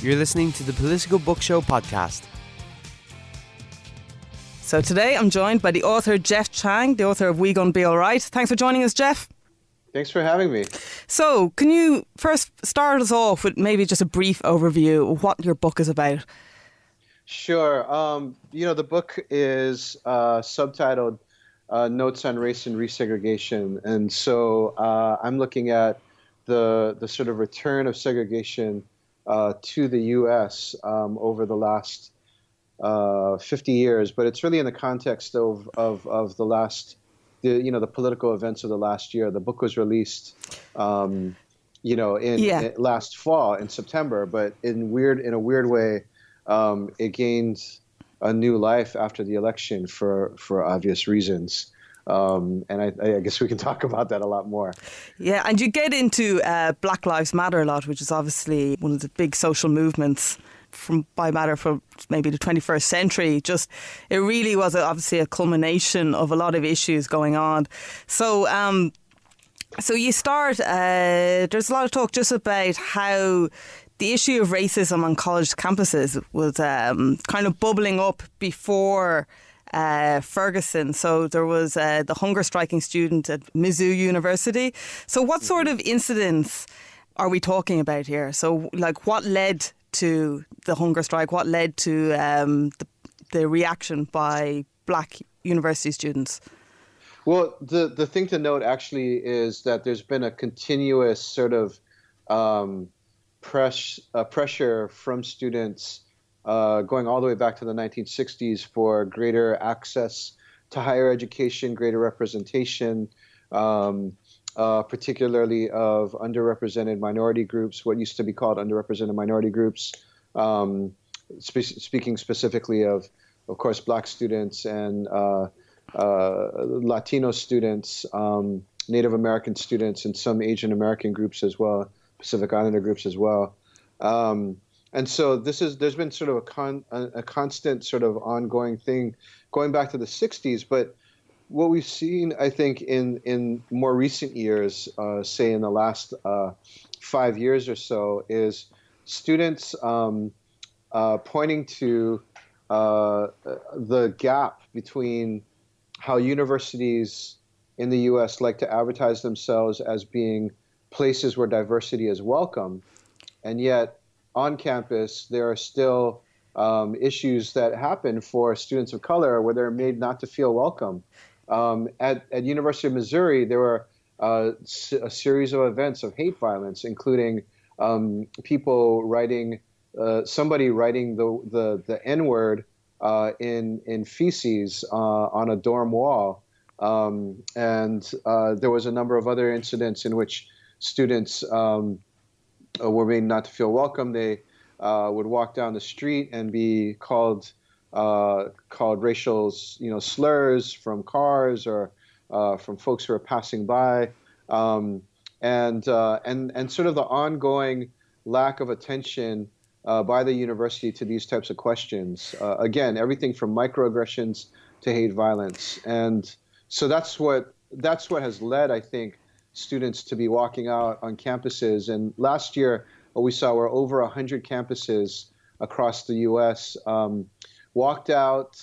You're listening to the Political Book Show podcast. So today I'm joined by the author Jeff Chang, the author of We Gon Be Alright. Thanks for joining us, Jeff. Thanks for having me. So can you first start us off with maybe just a brief overview of what your book is about? Sure. The book is subtitled Notes on Race and Resegregation. And so I'm looking at the sort of return of segregation to the U.S. Over the last 50 years. But it's really in the context of the last, the political events of the last year. The book was released, in last fall in September. But in a weird way, it gained a new life after the election for obvious reasons. And I guess we can talk about that a lot more. Yeah, and you get into Black Lives Matter a lot, which is obviously one of the big social movements by matter for maybe the 21st century. It really was obviously a culmination of a lot of issues going on. So you start, there's a lot of talk just about how the issue of racism on college campuses was kind of bubbling up before Ferguson. So there was the hunger striking student at Mizzou University. So what sort of incidents are we talking about here? So what led to the hunger strike? What led to the reaction by black university students? Well, the thing to note actually is that there's been a continuous sort of pressure from students going all the way back to the 1960s for greater access to higher education, greater representation, particularly of underrepresented minority groups, what used to be called underrepresented minority groups, speaking specifically of course, Black students and Latino students, Native American students, and some Asian American groups as well, Pacific Islander groups as well. And so there's been sort of a constant sort of ongoing thing going back to the 60s. But what we've seen, I think, in more recent years, say in the last 5 years or so, is students pointing to the gap between how universities in the U.S. like to advertise themselves as being places where diversity is welcome, and yet on campus there are still issues that happen for students of color where they're made not to feel welcome. At University of Missouri, there were a series of events of hate violence, including people somebody writing the N-word in feces on a dorm wall. And there was a number of other incidents in which students were made not to feel welcome. They would walk down the street and be called racial, slurs from cars or from folks who are passing by, and sort of the ongoing lack of attention by the university to these types of questions. Again, everything from microaggressions to hate violence, and so that's what has led, I think, students to be walking out on campuses. And last year, what we saw were over 100 campuses across the U.S. Walked out,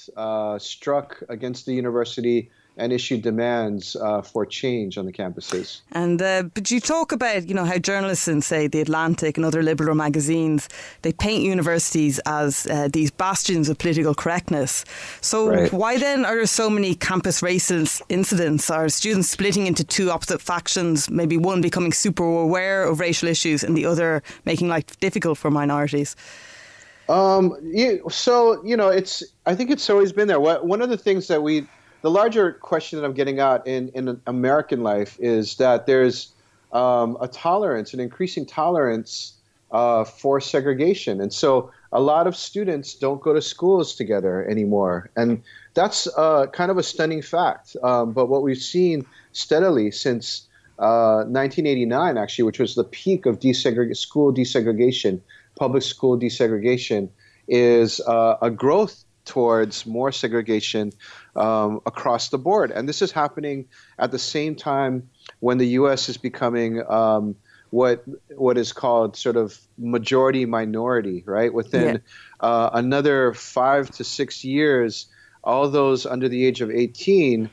struck against the university, and issued demands for change on the campuses. And but you talk about, how journalists in, say, The Atlantic and other liberal magazines, they paint universities as these bastions of political correctness. So Right. Why then are there so many campus racist incidents? Are students splitting into two opposite factions, maybe one becoming super aware of racial issues and the other making life difficult for minorities? I think it's always been there. One of the things that the larger question that I'm getting at in American life is that there's an increasing tolerance for segregation. And so a lot of students don't go to schools together anymore. And that's kind of a stunning fact. But what we've seen steadily since 1989, actually, which was the peak of school desegregation, public school desegregation, is a growth towards more segregation across the board. And this is happening at the same time when the U.S. is becoming what is called sort of majority minority, right? Within another 5 to 6 years, all those under the age of 18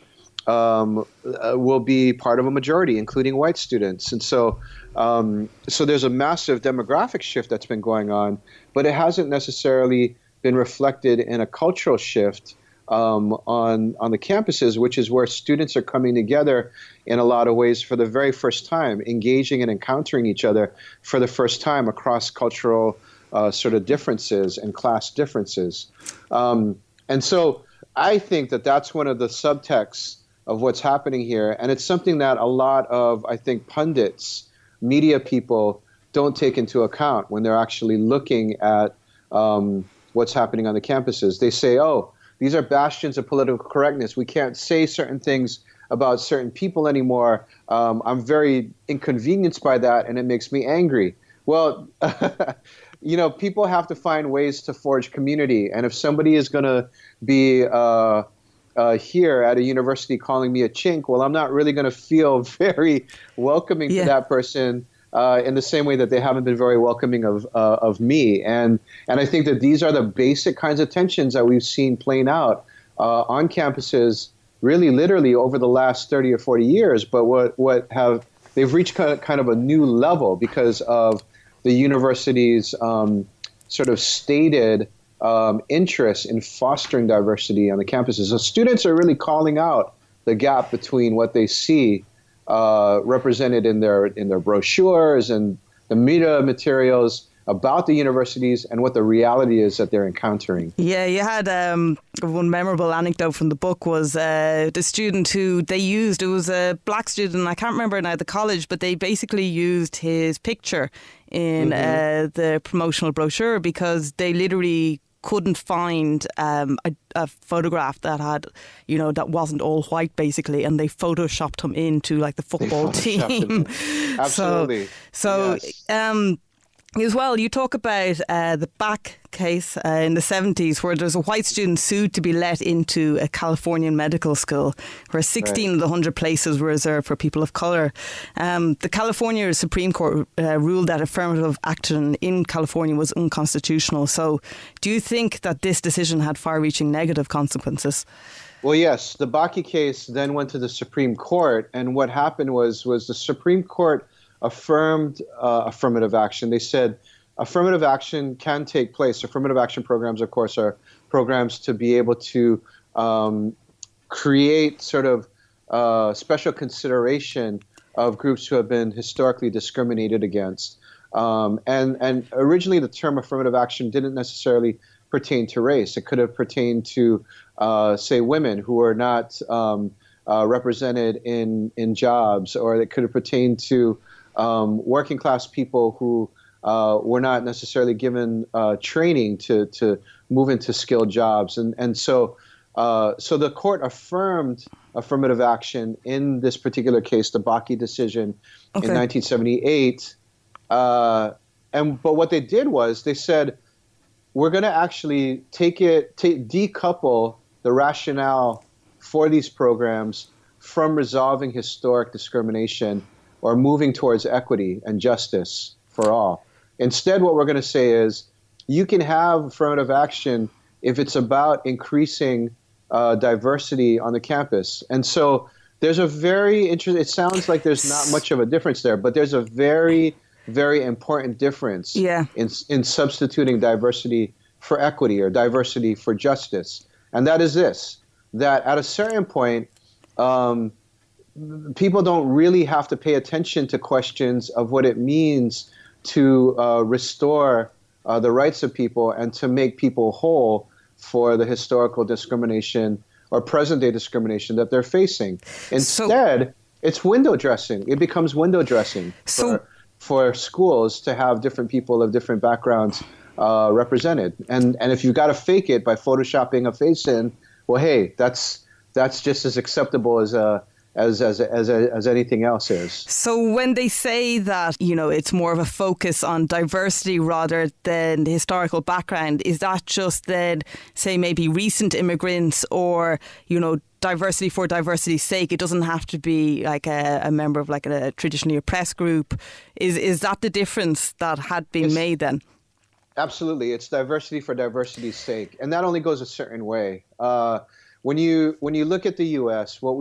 will be part of a majority, including white students. And so there's a massive demographic shift that's been going on, but it hasn't necessarily been reflected in a cultural shift on the campuses, which is where students are coming together in a lot of ways for the very first time, engaging and encountering each other for the first time across cultural sort of differences and class differences. And so I think that that's one of the subtexts of what's happening here. And it's something that a lot of, I think, pundits, media people don't take into account when they're actually looking at what's happening on the campuses. They say, oh, these are bastions of political correctness. We can't say certain things about certain people anymore. I'm very inconvenienced by that, and it makes me angry. Well, people have to find ways to forge community. And if somebody is going to be here at a university calling me a chink, well, I'm not really going to feel very welcoming to that person in the same way that they haven't been very welcoming of me. And I think that these are the basic kinds of tensions that we've seen playing out on campuses really literally over the last 30 or 40 years. But they've reached kind of a new level because of the university's sort of stated interest in fostering diversity on the campuses. So students are really calling out the gap between what they see represented in their brochures and the media materials about the universities and what the reality is that they're encountering. Yeah, you had one memorable anecdote from the book was the student who they used, it was a black student, I can't remember now the college, but they basically used his picture in the promotional brochure because they literally couldn't find a photograph that had, that wasn't all white basically, and they photoshopped him into like the football team. Absolutely. So yes. As well, you talk about the back case in the 70s where there's a white student sued to be let into a Californian medical school where 16 of the 100 places were reserved for people of colour. The California Supreme Court ruled that affirmative action in California was unconstitutional. So do you think that this decision had far-reaching negative consequences? Well, yes. The Bakke case then went to the Supreme Court, and what happened was the Supreme Court affirmed affirmative action. They said affirmative action can take place. Affirmative action programs, of course, are programs to be able to create sort of special consideration of groups who have been historically discriminated against. And originally the term affirmative action didn't necessarily pertain to race. It could have pertained to, say, women who are not represented in jobs, or it could have pertained to working class people who were not necessarily given training to move into skilled jobs. And so the court affirmed affirmative action in this particular case, the Bakke decision in 1978. But what they did was they said, we're going to actually decouple the rationale for these programs from resolving historic discrimination or moving towards equity and justice for all. Instead, what we're going to say is you can have affirmative action if it's about increasing diversity on the campus. And so there's a very interesting, it sounds like there's not much of a difference there, but there's a very, very important difference in substituting diversity for equity or diversity for justice. And that is this, that at a certain point, people don't really have to pay attention to questions of what it means to restore the rights of people and to make people whole for the historical discrimination or present-day discrimination that they're facing. Instead, it's window dressing. It becomes window dressing for schools to have different people of different backgrounds represented. And if you've got to fake it by photoshopping a face in, well, hey, that's just as acceptable as anything else is. So when they say that, it's more of a focus on diversity rather than the historical background, is that just then, say, maybe recent immigrants or, diversity for diversity's sake. It doesn't have to be like a member of like a traditionally oppressed group. Is that the difference that had been made then? Absolutely, it's diversity for diversity's sake, and that only goes a certain way. When you look at the U.S., what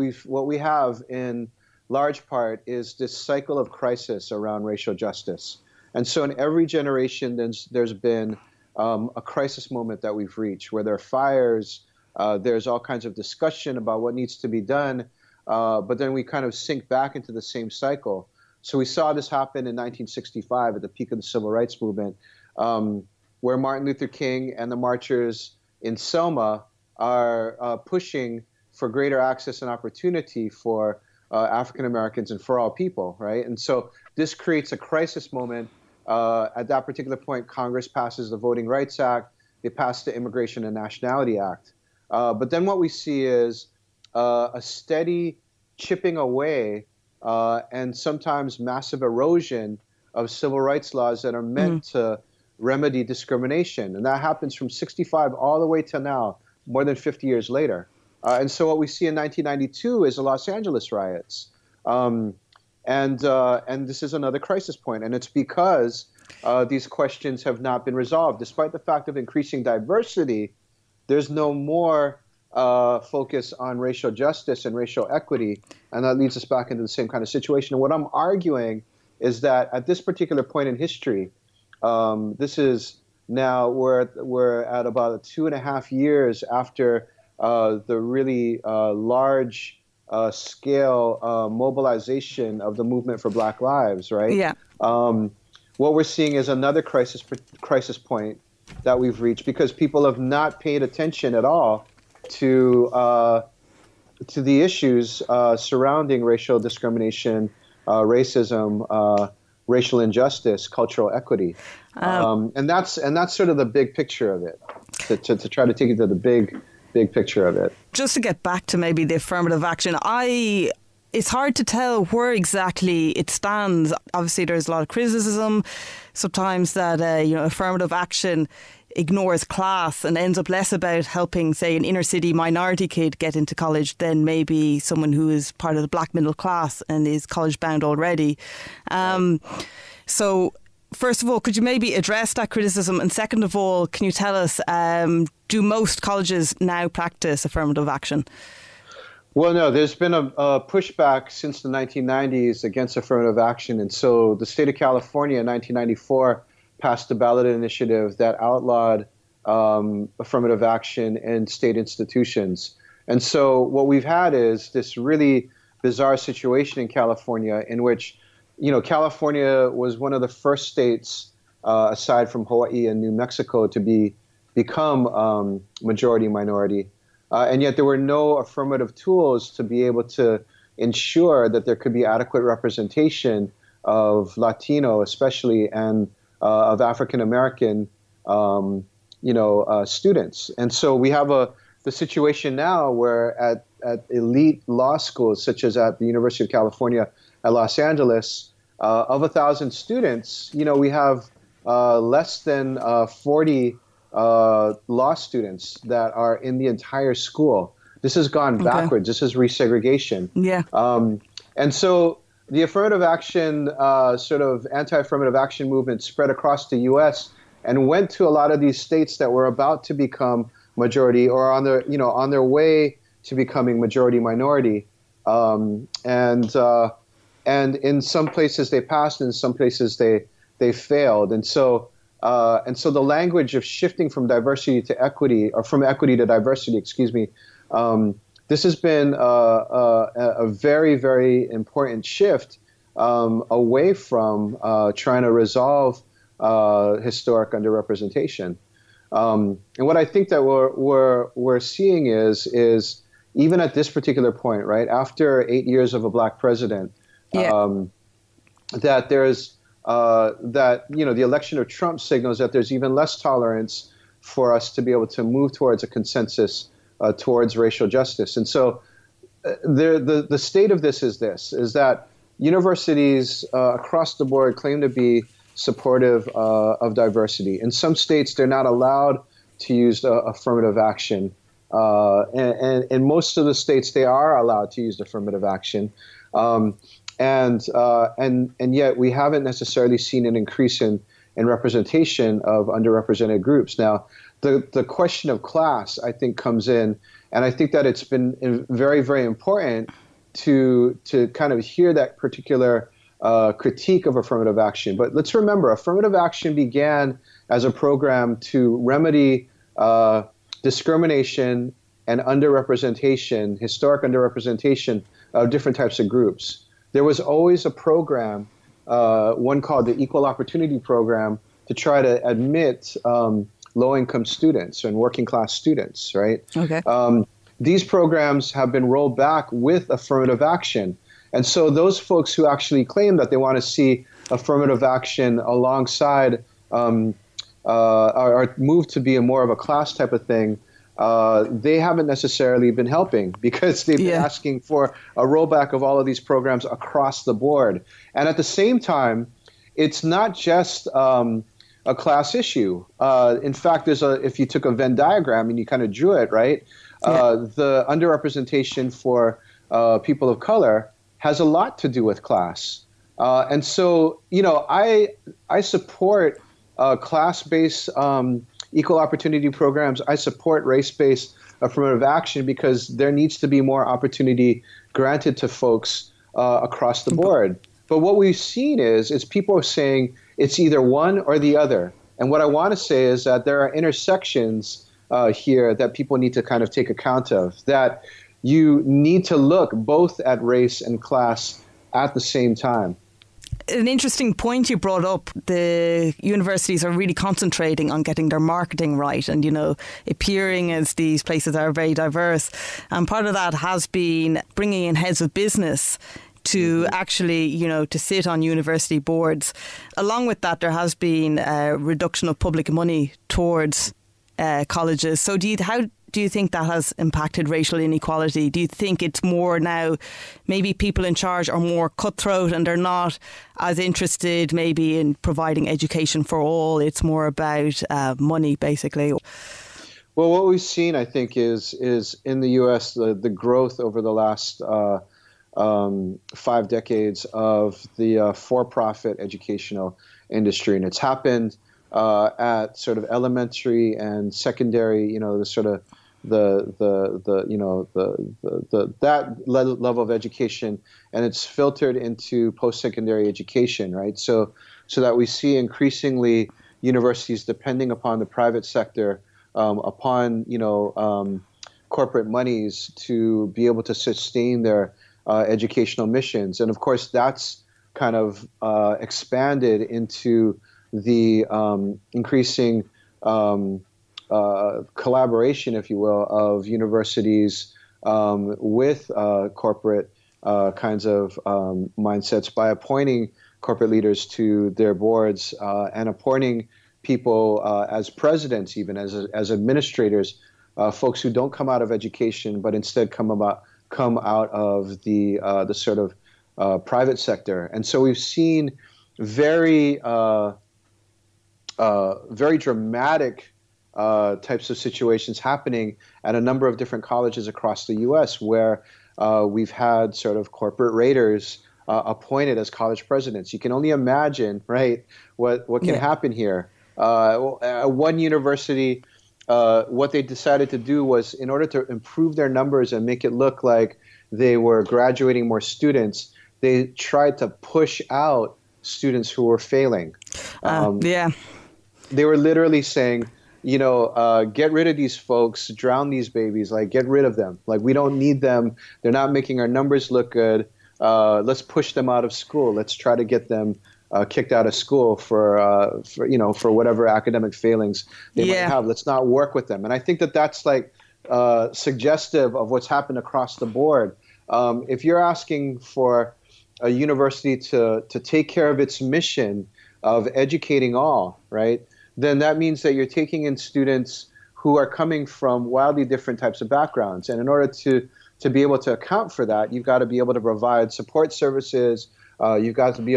we have in large part is this cycle of crisis around racial justice, and so in every generation, there's been a crisis moment that we've reached, where there are fires, there's all kinds of discussion about what needs to be done, but then we kind of sink back into the same cycle. So we saw this happen in 1965 at the peak of the Civil Rights Movement, where Martin Luther King and the marchers in Selma are pushing for greater access and opportunity for African Americans and for all people, right? And so this creates a crisis moment. At that particular point, Congress passes the Voting Rights Act. They pass the Immigration and Nationality Act. But then what we see is a steady chipping away and sometimes massive erosion of civil rights laws that are meant to remedy discrimination. And that happens from 65 all the way to now, more than 50 years later. And so what we see in 1992 is the Los Angeles riots. And this is another crisis point. And it's because these questions have not been resolved. Despite the fact of increasing diversity, there's no more focus on racial justice and racial equity. And that leads us back into the same kind of situation. And what I'm arguing is that at this particular point in history, this is now we're at about 2.5 years after the really large scale mobilization of the movement for Black Lives, right? Yeah. What we're seeing is another crisis point that we've reached because people have not paid attention at all to the issues surrounding racial discrimination, racism, racial injustice, cultural equity, and that's sort of the big picture of it. To try to take it to the big picture of it. Just to get back to maybe the affirmative action, it's hard to tell where exactly it stands. Obviously, there's a lot of criticism sometimes that affirmative action ignores class and ends up less about helping, say, an inner city minority kid get into college than maybe someone who is part of the black middle class and is college bound already. So first of all, could you maybe address that criticism? And second of all, can you tell us, do most colleges now practice affirmative action? Well, no, there's been a pushback since the 1990s against affirmative action. And so the state of California in 1994 passed a ballot initiative that outlawed affirmative action in state institutions. And so what we've had is this really bizarre situation in California in which, California was one of the first states, aside from Hawaii and New Mexico, to become majority minority. And yet there were no affirmative tools to be able to ensure that there could be adequate representation of Latino, especially, and of African American, students. And so we have the situation now where at elite law schools, such as at the University of California at Los Angeles, of 1,000 students, we have less than 40 law students that are in the entire school. This has gone backwards. This is resegregation. Yeah. And so the affirmative action, sort of anti-affirmative action movement spread across the U.S. and went to a lot of these states that were about to become majority or on their way to becoming majority minority. And in some places they passed, and in some places they failed. And so the language of shifting from diversity to equity, or from equity to diversity, this has been a very, very important shift away from trying to resolve historic underrepresentation. And what I think that we're seeing is even at this particular point, right after 8 years of a black president, that there's the election of Trump signals that there's even less tolerance for us to be able to move towards a consensus towards racial justice. And so the state of this is that universities across the board claim to be supportive of diversity. In some states, they're not allowed to use affirmative action And in most of the states, they are allowed to use affirmative action. And yet we haven't necessarily seen an increase in representation of underrepresented groups. Now, the question of class, I think, comes in, and I think that it's been very, very important to kind of hear that particular critique of affirmative action. But let's remember, affirmative action began as a program to remedy discrimination and underrepresentation, historic underrepresentation of different types of groups. There was always a program, one called the Equal Opportunity Program, to try to admit low-income students and working-class students, right? Okay. These programs have been rolled back with affirmative action. And so those folks who actually claim that they want to see affirmative action alongside are moved to be more of a class type of thing, they haven't necessarily been helping, because they've been asking for a rollback of all of these programs across the board. And at the same time, it's not just a class issue. In fact, if you took a Venn diagram and you kind of drew it, right, the underrepresentation for people of color has a lot to do with class. And so, I support class-based equal opportunity programs. I support race-based affirmative action, because there needs to be more opportunity granted to folks across the board. But what we've seen is people are saying it's either one or the other. And what I want to say is that there are intersections here that people need to kind of take account of, that you need to look both at race and class at the same time. An interesting point you brought up, the universities are really concentrating on getting their marketing right and, appearing as these places are very diverse. And part of that has been bringing in heads of business to actually, to sit on university boards. Along with that, there has been a reduction of public money towards colleges. So how do you think that has impacted racial inequality? Do you think it's more now, maybe people in charge are more cutthroat and they're not as interested maybe in providing education for all? It's more about money, basically. Well, what we've seen, I think, is in the U.S., the growth over the last 5 decades of the for-profit educational industry. And it's happened at sort of elementary and secondary, the sort of that level of education, and it's filtered into post-secondary education, right? So that we see increasingly universities depending upon the private sector, upon corporate monies to be able to sustain their educational missions. And of course, that's kind of expanded into the increasing collaboration, if you will, of universities with corporate kinds of mindsets by appointing corporate leaders to their boards and appointing people as presidents, even as administrators, folks who don't come out of education but instead come out of the sort of private sector. And so we've seen very dramatic types of situations happening at a number of different colleges across the U.S. where we've had sort of corporate raiders appointed as college presidents. You can only imagine, right, what can happen here. One university, what they decided to do was, in order to improve their numbers and make it look like they were graduating more students, they tried to push out students who were failing. They were literally saying, get rid of these folks, drown these babies, like get rid of them. Like we don't need them. They're not making our numbers look good. Let's push them out of school. Let's try to get them kicked out of school for whatever academic failings they might have. Let's not work with them. And I think that that's like suggestive of what's happened across the board. If you're asking for a university to take care of its mission of educating all, right, then that means that you're taking in students who are coming from wildly different types of backgrounds. And in order to be able to account for that, you've got to be able to provide support services. You've got to be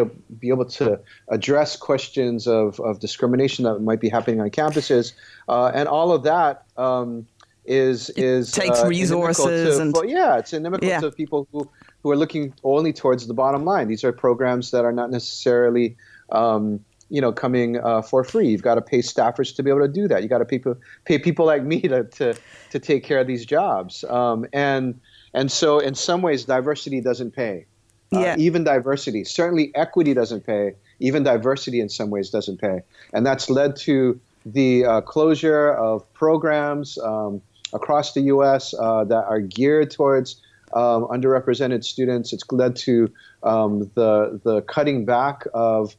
able to address questions of discrimination that might be happening on campuses. And all of that takes resources it's inimical to people who are looking only towards the bottom line. These are programs that are not necessarily coming for free. You've got to pay staffers to be able to do that. You got to pay people like me to take care of these jobs. And so in some ways, diversity doesn't pay. Even diversity, certainly equity doesn't pay. Even diversity in some ways doesn't pay. And that's led to the closure of programs across the U.S. That are geared towards underrepresented students. It's led to the cutting back of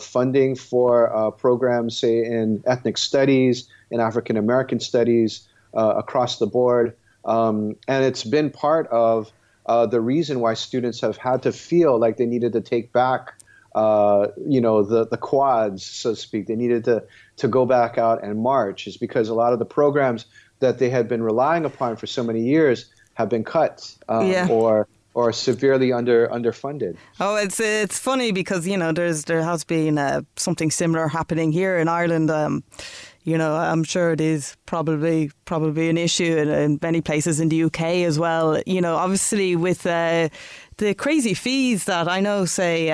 funding for programs, say, in ethnic studies, in African American studies, across the board. And it's been part of the reason why students have had to feel like they needed to take back, the quads, so to speak. They needed to go back out and march, is because a lot of the programs that they had been relying upon for so many years have been cut or severely underfunded. Oh, it's funny because there has been something similar happening here in Ireland. I'm sure it is probably an issue in many places in the UK as well. Obviously with the crazy fees that I know, say,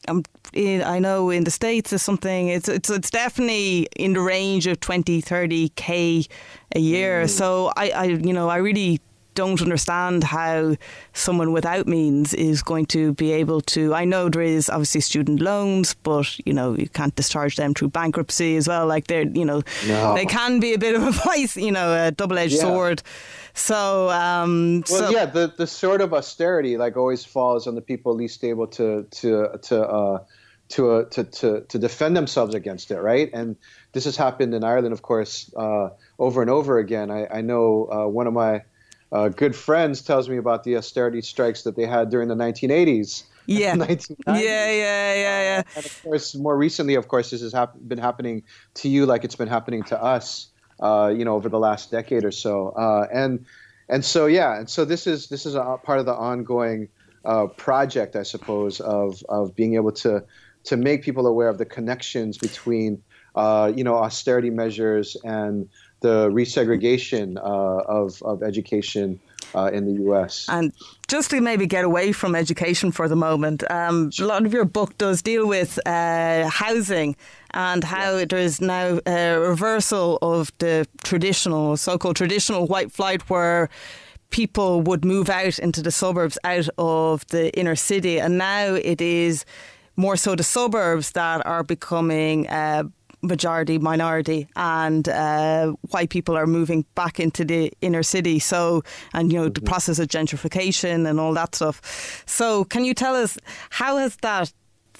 I know in the States is something. It's definitely in the range of 20-30K a year. So I really don't understand how someone without means is going to be able to. I know there is obviously student loans, but you can't discharge them through bankruptcy as well. Like they're No. They can be a bit of a vice, a double-edged sword. So the sort of austerity like always falls on the people least able to defend themselves against it, right? And this has happened in Ireland, of course, over and over again. I know one of my good friends tells me about the austerity strikes that they had during the 1980s. Yeah. 1990s. Yeah. And of course, more recently, of course, this has been happening to you like it's been happening to us, over the last decade or so. And so this is a part of the ongoing project, I suppose, of being able to make people aware of the connections between, austerity measures and the resegregation of education in the U.S. And just to maybe get away from education for the moment, a lot of your book does deal with housing and how there is now a reversal of the so-called traditional white flight, where people would move out into the suburbs, out of the inner city. And now it is more so the suburbs that are becoming majority minority, and white people are moving back into the inner city. So, and the process of gentrification and all that stuff. So can you tell us, how has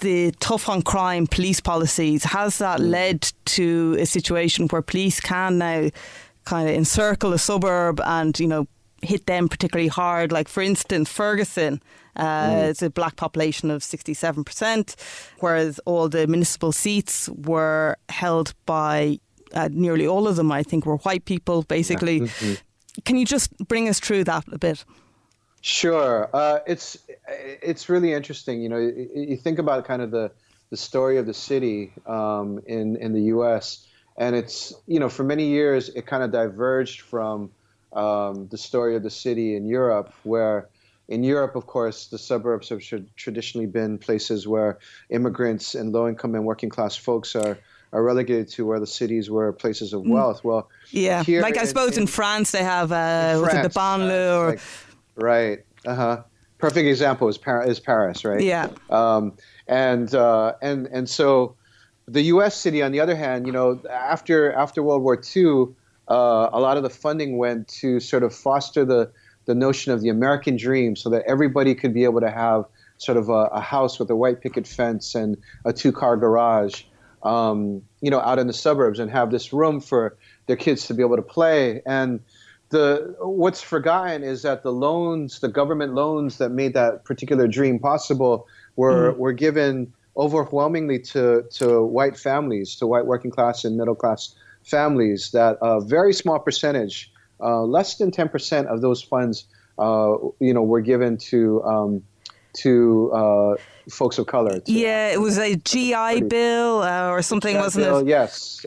the tough on crime police policies, has that led to a situation where police can now kind of encircle a suburb and hit them particularly hard? Like, for instance, Ferguson, it's a black population of 67%, whereas all the municipal seats were held by nearly all of them, I think, were white people, basically. Yeah. Mm-hmm. Can you just bring us through that a bit? Sure. It's really interesting. You think about kind of the story of the city in the U.S., and it's, for many years it kind of diverged from the story of the city in Europe, where in Europe, of course, the suburbs have traditionally been places where immigrants and low-income and working-class folks are relegated to, where the cities were places of wealth. Well, yeah, like I suppose in France they have the banlieue, right? Perfect example is Paris, right? Yeah. And so the U.S. city, on the other hand, after World War II, a lot of the funding went to sort of foster the notion of the American dream, so that everybody could be able to have sort of a house with a white picket fence and a 2-car garage, out in the suburbs, and have this room for their kids to be able to play. And what's forgotten is that the government loans that made that particular dream possible were given overwhelmingly to white families, to white working class and middle class families. That a very small percentage, less than 10% of those funds, were given to folks of color. It was a GI Bill or something, wasn't it? Yes.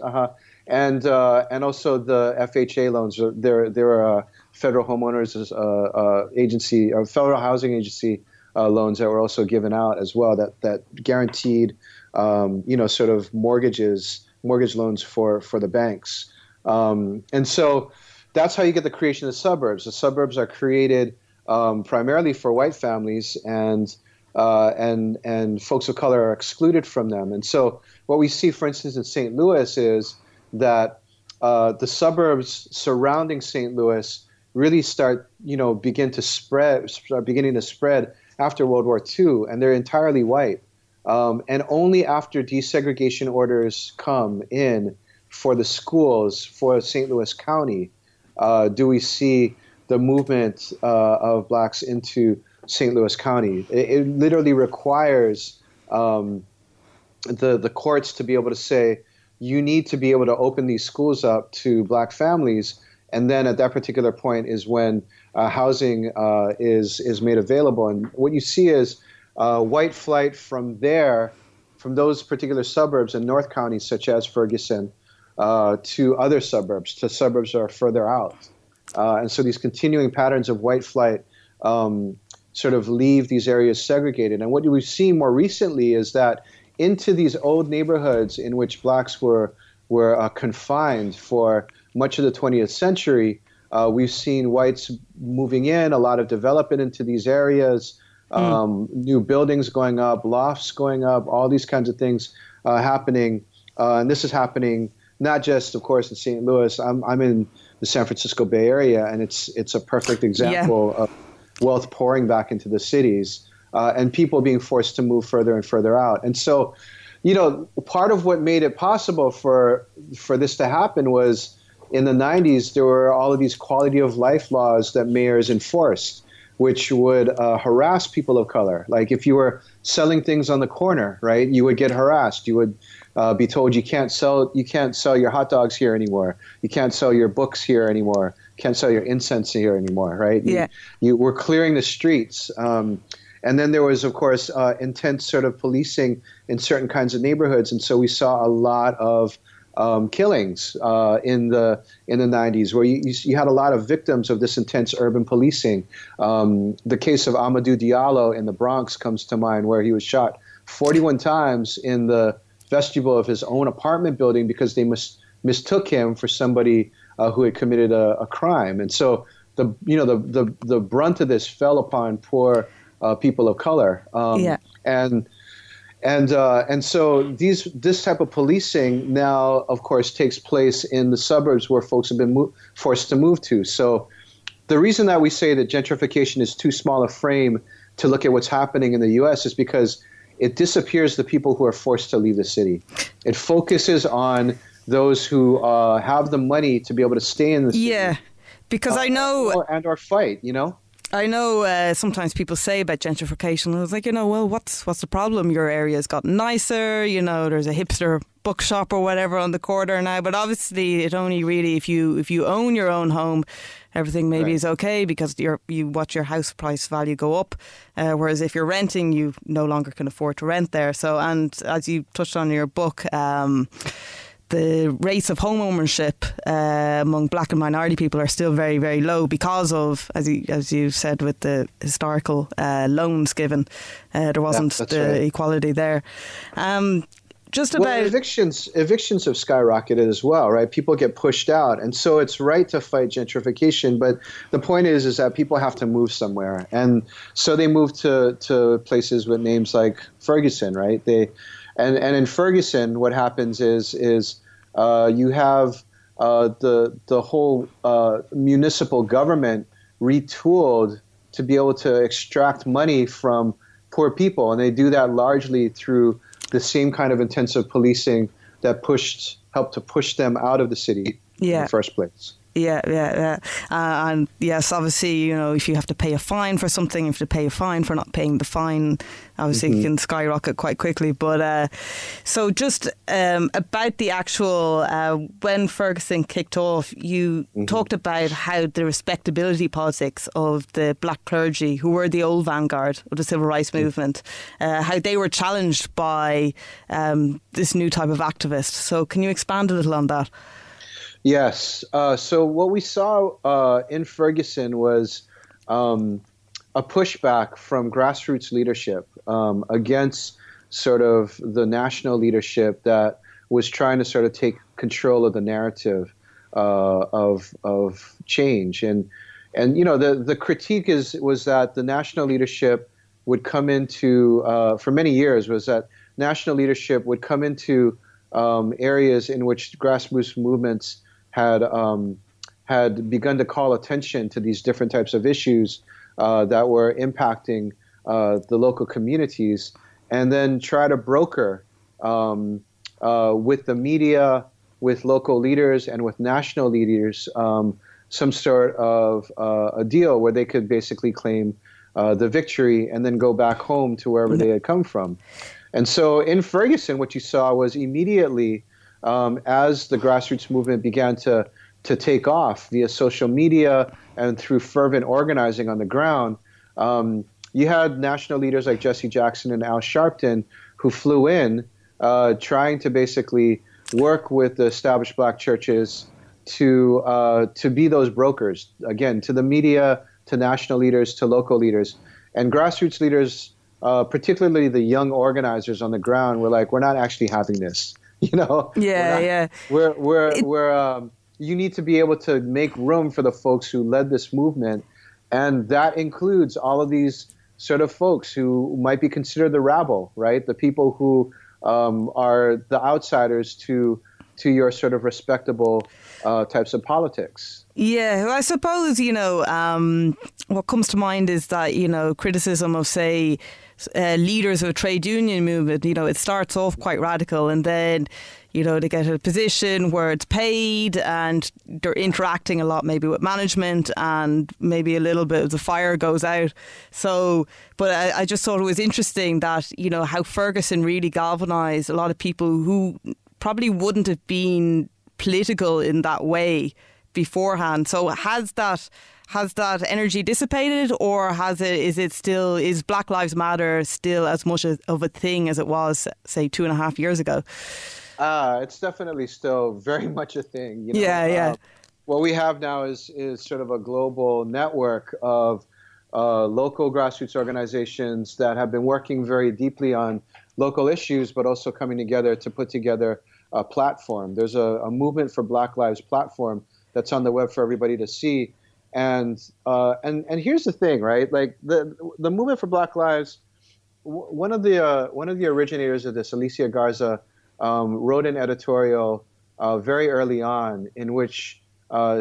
and also the FHA loans. There are federal homeowners agency or federal housing agency loans that were also given out as well that guaranteed sort of mortgage loans for the banks. And so that's how you get the creation of the suburbs. The suburbs are created primarily for white families, and folks of color are excluded from them. And so what we see, for instance, in St. Louis is that the suburbs surrounding St. Louis really beginning to spread after World War II, and they're entirely white. And only after desegregation orders come in for the schools for St. Louis County do we see the movement of blacks into St. Louis County. It literally requires the courts to be able to say, you need to be able to open these schools up to black families. And then at that particular point is when housing is made available. And what you see is white flight from those particular suburbs in North County, such as Ferguson, to other suburbs, to suburbs that are further out. And so these continuing patterns of white flight sort of leave these areas segregated. And what we've seen more recently is that into these old neighborhoods in which blacks were confined for much of the 20th century, we've seen whites moving in, a lot of development into these areas, new buildings going up, lofts going up, all these kinds of things happening. And this is happening not just, of course, in St. Louis. I'm in the San Francisco Bay Area, and it's a perfect example of wealth pouring back into the cities and people being forced to move further and further out. And so, part of what made it possible for this to happen was in the 90s, there were all of these quality of life laws that mayors enforced, which would harass people of color. Like if you were selling things on the corner, right, you would get harassed. You would be told you can't sell your hot dogs here anymore. You can't sell your books here anymore. You can't sell your incense here anymore, right? You were clearing the streets. And then there was, of course, intense sort of policing in certain kinds of neighborhoods. And so we saw a lot of killings in the 90s, where you had a lot of victims of this intense urban policing. The case of Amadou Diallo in the Bronx comes to mind, where he was shot 41 times in the vestibule of his own apartment building because they mistook him for somebody who had committed a crime. And so the brunt of this fell upon poor people of color. And so this type of policing now, of course, takes place in the suburbs where folks have been forced to move to. So the reason that we say that gentrification is too small a frame to look at what's happening in the U.S. is because it disappears the people who are forced to leave the city. It focuses on those who have the money to be able to stay in the city. Yeah, because I know... or fight, I know sometimes people say about gentrification, I was like, well, what's the problem? Your area's gotten nicer, there's a hipster bookshop or whatever on the corner now. But obviously it only really, if you own your own home, everything maybe is okay because you watch your house price value go up. Whereas if you're renting, you no longer can afford to rent there. So, and as you touched on in your book, the rates of home ownership among black and minority people are still very, very low because of, as you said, with the historical loans given, there wasn't the equality there. Evictions have skyrocketed as well, right? People get pushed out, and so it's right to fight gentrification. But the point is that people have to move somewhere, and so they move to places with names like Ferguson, right? And in Ferguson, what happens is you have the whole municipal government retooled to be able to extract money from poor people, and they do that largely through the same kind of intensive policing that helped to push them out of the city in the first place. Yeah. And yes, obviously, you know, if you have to pay a fine for something, you have to pay a fine for not paying the fine. Obviously, it can skyrocket quite quickly. But so just about the actual, when Ferguson kicked off, you talked about how the respectability politics of the black clergy, who were the old vanguard of the civil rights movement, how they were challenged by this new type of activist. So can you expand a little on that? Yes. So what we saw in Ferguson was a pushback from grassroots leadership against sort of the national leadership that was trying to sort of take control of the narrative of change. And you know, the critique was that the national leadership would come into for many years was that national leadership would come into areas in which grassroots movements had begun to call attention to these different types of issues that were impacting the local communities, and then try to broker with the media, with local leaders, and with national leaders some sort of a deal where they could basically claim the victory and then go back home to wherever they had come from. And so in Ferguson, what you saw was immediately as the grassroots movement began to take off via social media and through fervent organizing on the ground, you had national leaders like Jesse Jackson and Al Sharpton who flew in trying to basically work with the established black churches to be those brokers, again, to the media, to national leaders, to local leaders. And grassroots leaders, particularly the young organizers on the ground, were like, we're not actually having this. You know, we're you need to be able to make room for the folks who led this movement, and that includes all of these sort of folks who might be considered the rabble, right? The people who are the outsiders to your sort of respectable types of politics. Yeah, well, I suppose, you know, what comes to mind is that, you know, criticism of, say, leaders of a trade union movement, you know, it starts off quite radical and then, you know, they get a position where it's paid and they're interacting a lot maybe with management and maybe a little bit of the fire goes out. So, but I just thought it was interesting that, you know, how Ferguson really galvanised a lot of people who probably wouldn't have been political in that way beforehand. So has that energy dissipated, or is Black Lives Matter still as much of a thing as it was, say, 2.5 years ago? It's definitely still very much a thing. You know? Yeah. What we have now is sort of a global network of local grassroots organizations that have been working very deeply on local issues, but also coming together to put together a platform. There's a Movement for Black Lives platform that's on the web for everybody to see. And here's the thing, right? Like the Movement for Black Lives, one of the originators of this, Alicia Garza, wrote an editorial very early on in which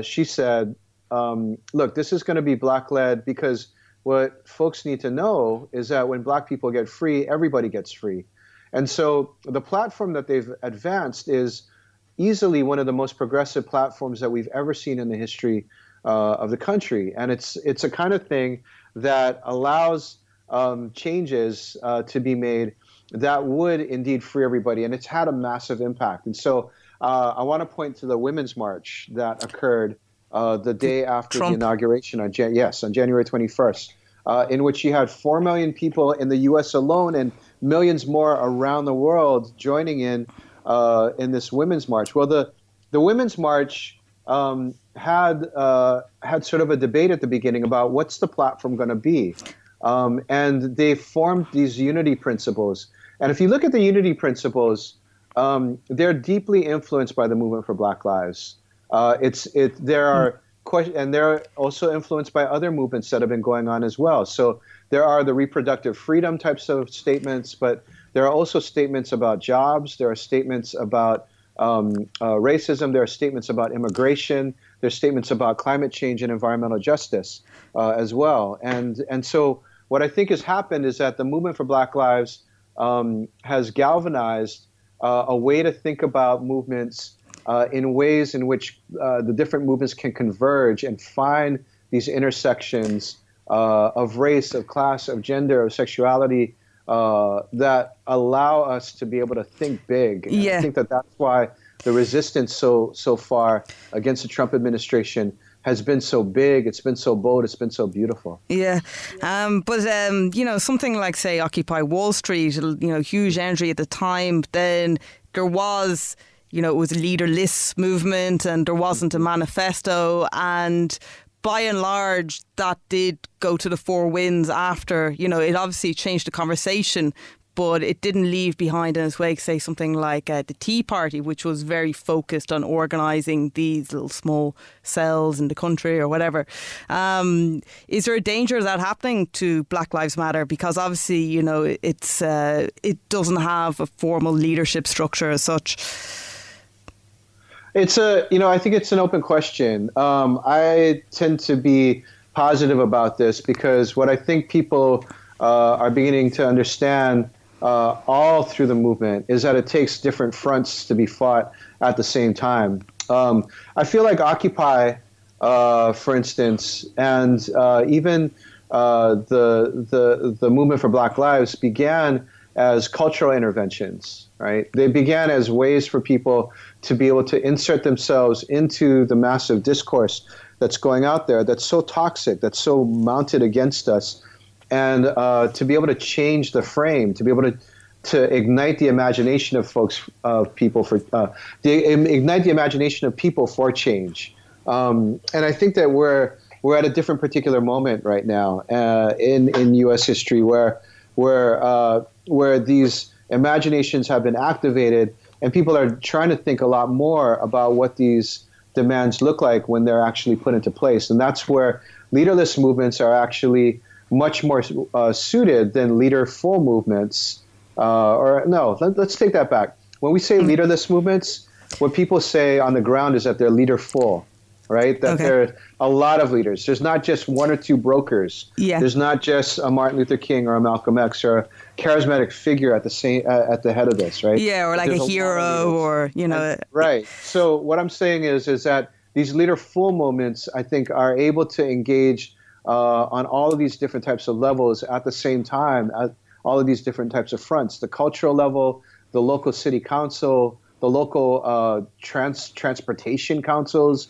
she said, look, this is going to be Black-led because what folks need to know is that when Black people get free, everybody gets free. And so the platform that they've advanced is easily one of the most progressive platforms that we've ever seen in the history of the country. And it's a kind of thing that allows changes to be made that would indeed free everybody. And it's had a massive impact. And so I want to point to the Women's March that occurred the day after the inauguration on January 21st, in which you had 4 million people in the U.S. alone and millions more around the world joining in this Women's March. Well, the Women's March had sort of a debate at the beginning about what's the platform going to be. And they formed these unity principles. And if you look at the unity principles, they're deeply influenced by the Movement for Black Lives. And they're also influenced by other movements that have been going on as well. So there are the reproductive freedom types of statements, but there are also statements about jobs. There are statements about racism. There are statements about immigration. There's statements about climate change and environmental justice as well. And so what I think has happened is that the Movement for Black Lives has galvanized a way to think about movements in ways in which the different movements can converge and find these intersections of race, of class, of gender, of sexuality that allow us to be able to think big. And I think that that's why the resistance so far against the Trump administration has been so big, it's been so bold, it's been so beautiful. Yeah. But something like, say, Occupy Wall Street, huge energy at the time, then there was, it was a leaderless movement and there wasn't a manifesto, and by and large, that did go to the four winds after. It obviously changed the conversation, but it didn't leave behind in its wake, say, something like the Tea Party, which was very focused on organising these little small cells in the country or whatever. Is there a danger of that happening to Black Lives Matter? Because obviously, it doesn't have a formal leadership structure as such. I think it's an open question. I tend to be positive about this because what I think people are beginning to understand all through the movement is that it takes different fronts to be fought at the same time. I feel like Occupy, for instance, and even the movement for Black Lives began as cultural interventions, right? They began as ways for people to be able to insert themselves into the massive discourse that's going out there, that's so toxic, that's so mounted against us, and to be able to change the frame, to be able to ignite the imagination of people ignite the imagination of people for change. And I think that we're at a different particular moment right now in U.S. history where these imaginations have been activated and people are trying to think a lot more about what these demands look like when they're actually put into place. And that's where leaderless movements are actually much more suited than leader-full movements. Let's take that back. When we say leaderless movements, what people say on the ground is that they're leader-full, right? That there are a lot of leaders. There's not just one or two brokers. Yeah. There's not just a Martin Luther King or a Malcolm X or a charismatic figure at the head of this, right? Yeah, or like a hero, or right. So what I'm saying is that these leader-full movements, I think, are able to engage on all of these different types of levels at the same time, at all of these different types of fronts: the cultural level, the local city council, the local transportation councils.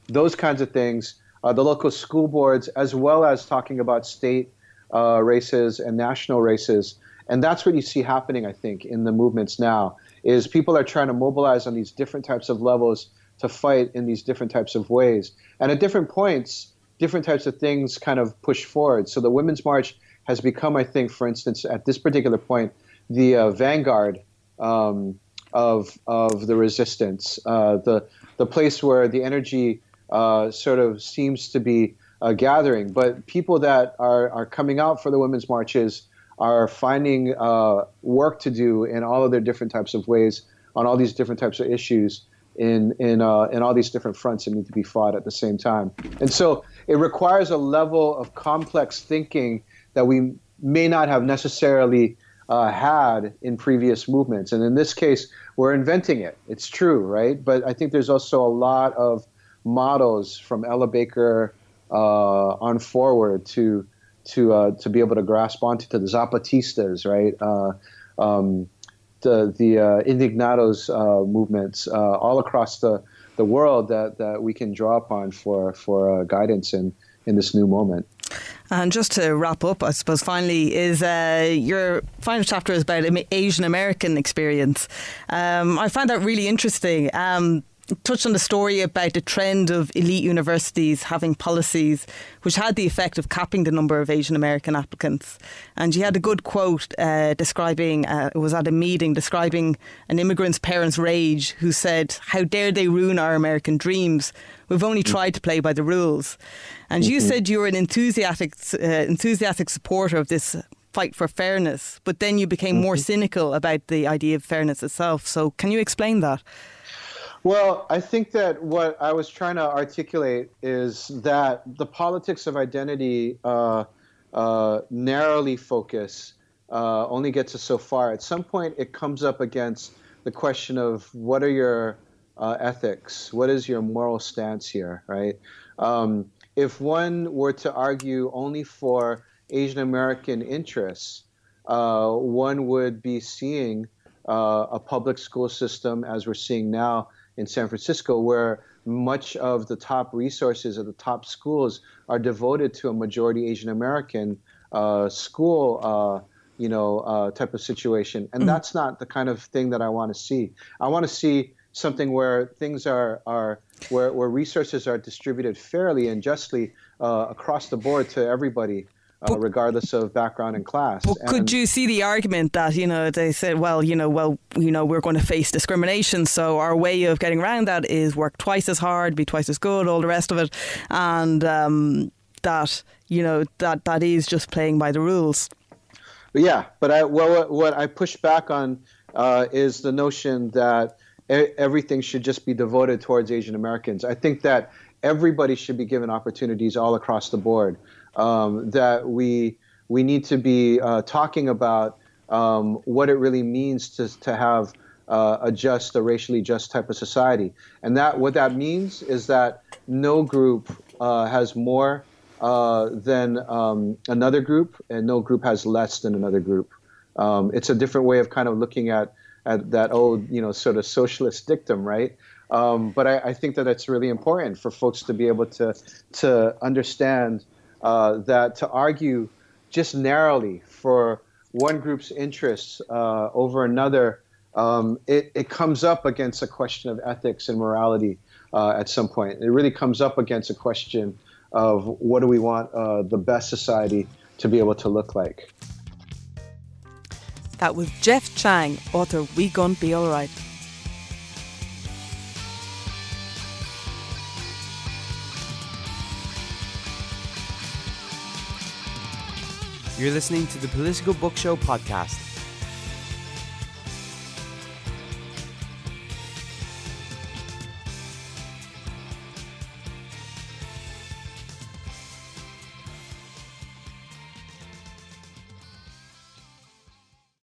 Those kinds of things, the local school boards, as well as talking about state races and national races. And that's what you see happening, I think, in the movements now, is people are trying to mobilize on these different types of levels to fight in these different types of ways. And at different points, different types of things kind of push forward. So the Women's March has become, I think, for instance, at this particular point, the vanguard of the resistance, the place where the energy sort of seems to be gathering. But people that are coming out for the women's marches are finding work to do in all of their different types of ways on all these different types of issues in all these different fronts that need to be fought at the same time. And so it requires a level of complex thinking that we may not have necessarily had in previous movements. And in this case, we're inventing it. It's true, right? But I think there's also a lot of models from Ella Baker on forward to be able to grasp onto, to the Zapatistas, right? The Indignados movements all across the world that we can draw upon for guidance in this new moment. And just to wrap up, I suppose, finally, is your final chapter is about Asian American experience. I found that really interesting. Touched on the story about the trend of elite universities having policies which had the effect of capping the number of Asian American applicants. And you had a good quote describing, it was at a meeting, describing an immigrant's parents' rage, who said, "How dare they ruin our American dreams? We've only tried to play by the rules." And you said you were an enthusiastic supporter of this fight for fairness, but then you became more cynical about the idea of fairness itself. So can you explain that? Well, I think that what I was trying to articulate is that the politics of identity narrowly focus only gets us so far. At some point, it comes up against the question of what are your ethics? What is your moral stance here, right? If one were to argue only for Asian American interests, one would be seeing a public school system, as we're seeing now in San Francisco, where much of the top resources of the top schools are devoted to a majority Asian American school, type of situation. And that's not the kind of thing that I want to see. I want to see something where things where resources are distributed fairly and justly across the board to everybody, regardless of background and class. But could you see the argument that, they said, we're going to face discrimination, so our way of getting around that is work twice as hard, be twice as good, all the rest of it, and that is just playing by the rules. Yeah, but what I push back on is the notion that everything should just be devoted towards Asian Americans. I think that everybody should be given opportunities all across the board. That we need to be talking about what it really means to have a racially just type of society, and what that means is that no group has more than another group, and no group has less than another group. It's a different way of kind of looking at that old, sort of socialist dictum, right? But I think that it's really important for folks to be able to understand that to argue just narrowly for one group's interests over another, it comes up against a question of ethics and morality at some point. It really comes up against a question of what do we want the best society to be able to look like. That was Jeff Chang, author of We Gon Be Alright. You're listening to the Political Book Show podcast.